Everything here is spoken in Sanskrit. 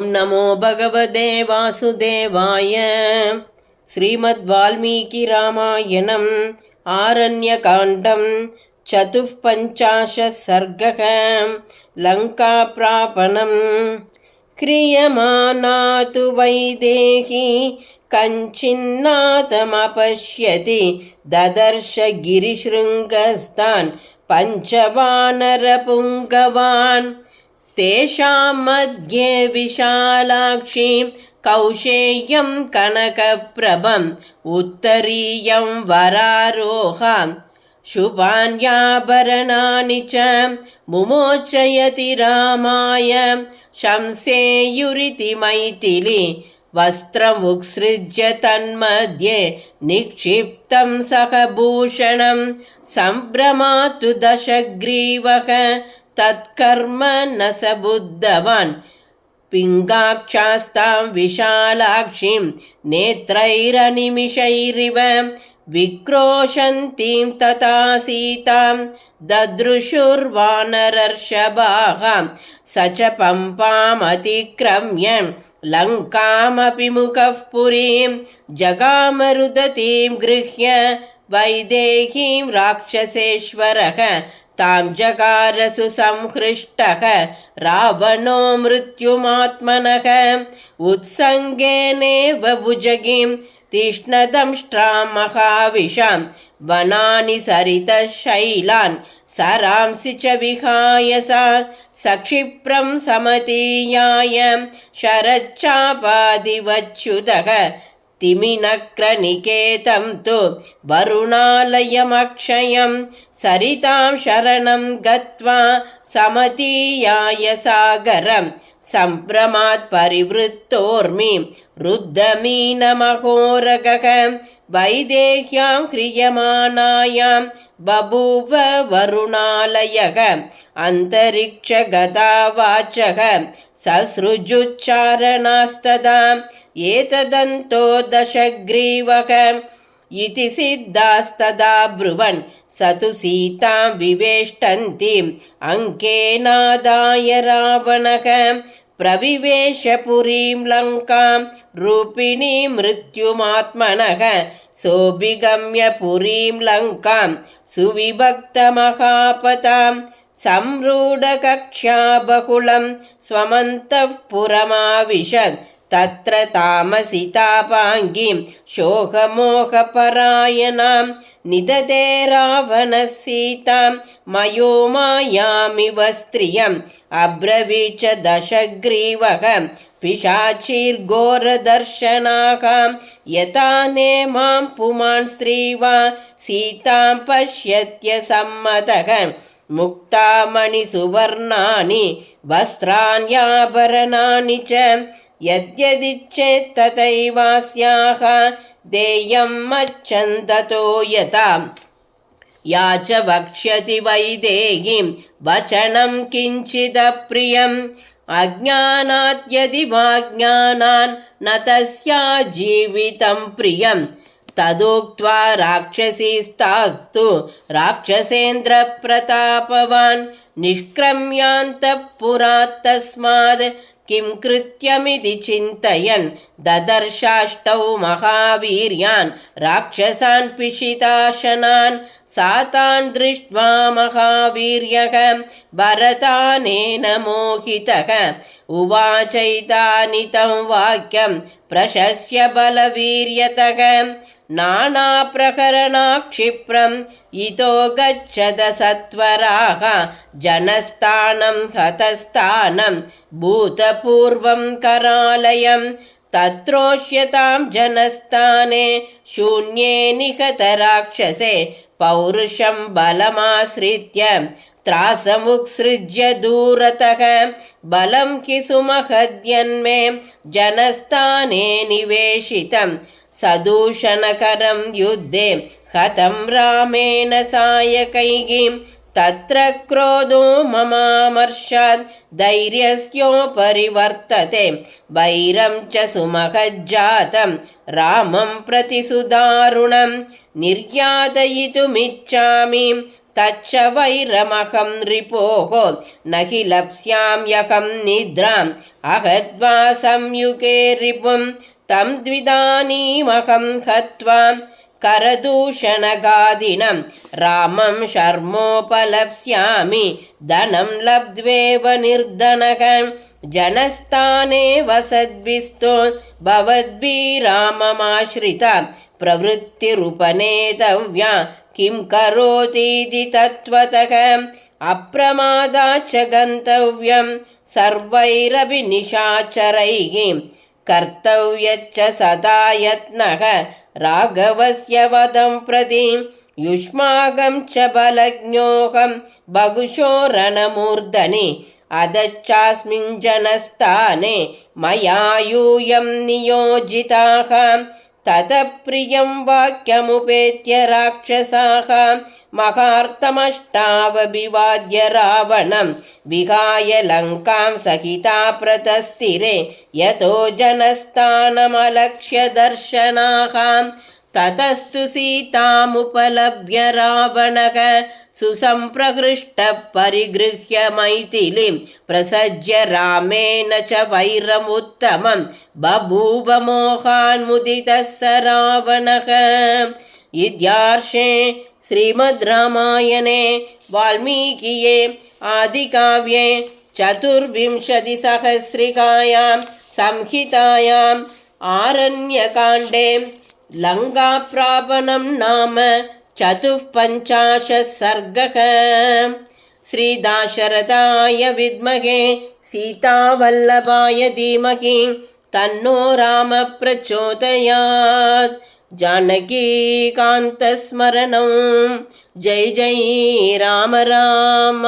नमो भगवते वासुदेवाय। श्रीमद्वाल्मीकिरामायणम् आरण्यकाण्डं चतुःपञ्चाशः सर्गः। लङ्काप्रापणम्। क्रियमाणा तु वैदेही कञ्चिन्नाथमपश्यति ददर्श गिरिशृङ्गस्तान् पञ्चवानरपुङ्गवान्। तेषां मध्ये विशालाक्षी कौशेयं कनकप्रभम् उत्तरीयं वरारोहा शुभान्याभरणानि च मुमोचयति रामाय शंसेयुरिति मैथिली वस्त्रमुत्सृज्य तन्मध्ये निक्षिप्तं सहभूषणं सम्भ्रमातु दशग्रीवः तत्कर्म न स बुद्धवान्। पिङ्गाक्षास्तां विशालाक्षीं नेत्रैरनिमिषैरिव विक्रोशन्तीं तथा सीतां ददृशुर्वानरर्षभाः। स च पम्पामतिक्रम्य लङ्कामपि मुखः पुरीं जगामरुदतीं गृह्य वैदेहीं राक्षसेश्वरः तां जगार सुसंहृष्टः रावणो मृत्युमात्मनः। उत्सङ्गेनेव भुजगीं तीक्ष्णदंष्ट्रां महाविशां वनानि सरितः शैलान् सरांसि च विहाय सा सक्षिप्रं समतीयाय शरच्चापादिवच्युतः तिमिनक्रनिकेतं तु वरुणालयमक्षयं सरितां शरणं गत्वा समतीयाय सागरं सम्भ्रमात् परिवृत्तोर्मि रुद्धमीनमहोरगः। वैदेह्यां क्रियमाणायां बभूव वरुणालयः अन्तरिक्षगतावाचः ससृजुच्चारणास्तदा एतदन्तो दशग्रीवः इति सिद्धास्तदा ब्रुवन् स तु सीतां विवेष्टन्तीम् अङ्केनादाय रावणः प्रविवेश पुरीं लङ्कां रूपिणीं मृत्युमात्मनः। सोऽभिगम्य पुरीं लङ्कां सुविभक्तमहापतां संरूढकक्ष्या बहुलं स्वमन्तःपुरमाविशत् तत्र तामसितापाङ्गीं शोकमोहपरायणां निददे रावणः सीतां मयोमायामिव स्त्रियम् अब्रवीच दशग्रीवः पिशाचिर्घोरदर्शनाः यथा नेमां पुमान् स्त्रीवा सीतां पश्यत्य सम्मतः। मुक्तामणिसुवर्णानि वस्त्राण्याभरणानि च यद्यदिच्छेत् तथैवास्याः देयं मच्छन्ततो यथा। या च वक्ष्यति वैदेहीं वचनं किञ्चिदप्रियम् अज्ञानात् यदि वा ज्ञानान् न तस्या जीवितं प्रियम्। तदुक्त्वा राक्षसीस्तास्तु राक्षसेन्द्रप्रतापवान् निष्क्रम्यान्तःपुरात् तस्मात् किं कृत्यमिति चिन्तयन् ददर्शाष्टौ महावीर्यान् राक्षसान् पिशिताशनान्। सा तान् दृष्ट्वा महावीर्यः भरतानेन मोहितः उवाचैतानितं वाक्यं प्रशस्य बलवीर्यतः। नानाप्रकरणाक्षिप्रम् इतो गच्छद सत्वराः जनस्थानं हतस्थानं भूतपूर्वं करालयं तत्रोष्यतां जनस्थाने शून्ये निहतराक्षसे पौरुषं बलमाश्रित्य त्रासमुत्सृज्य दूरतः। बलं हि सुमहद्यन्मे जनस्थाने निवेशितं सदूषणकरं युद्धे हतं रामेण सायकैः तत्र क्रोधो ममामर्षात् धैर्यस्योपरि वर्तते वैरं च सुमहज्जातं रामं प्रति सुदारुणं निर्यातयितुमिच्छामि तच्च वैरमहं रिपोः न हि लप्स्याम्यहं निद्राम् अहद्वा संयुगे रिपुं तं द्विदानीमहं हत्वा करदूषणगादिनं रामं शर्मोपलप्स्यामि धनं लब्ध्वेव निर्धनः जनस्थाने वसद्भिस्तो भवद्भिराममाश्रिता प्रवृत्तिरुपनेतव्या किं करोतीति तत्त्वतः अप्रमादाच्च गन्तव्यं सर्वैरपि निशाचरैः कर्तव्यच्च सदा यत्नः राघवस्य वधं प्रति युष्माकं च बलज्ञोऽहं बहुशो रणमूर्धनि अधश्चास्मिन् जनस्थाने मया यूयं नियोजिताः ततः प्रियं वाक्यमुपेत्य राक्षसाः महार्तमष्टावभिवाद्य रावणं विहाय लङ्कां सहिता प्रतस्थिरे यतो जनस्थानमलक्ष्य दर्शनाः ततस्तु सीतामुपलभ्य रावणः सुसम्प्रहृष्टः परिगृह्य मैथिलीं प्रसज्य रामेण च वैरमुत्तमं बभूव मोहान्मुदितः स रावणः। इत्यार्षे श्रीमद् रामायणे वाल्मीकिये आदिकाव्ये चतुर्विंशतिसहस्रिकायां संहितायाम् आरण्यकाण्डे लङ्काप्रापणं नाम चतुःपञ्चाशः सर्गः। श्रीदाशरथाय विद्महे सीतावल्लभाय धीमहि तन्नो रामः प्रचोदयात्। जानकीकान्तस्मरणं जय जय राम राम।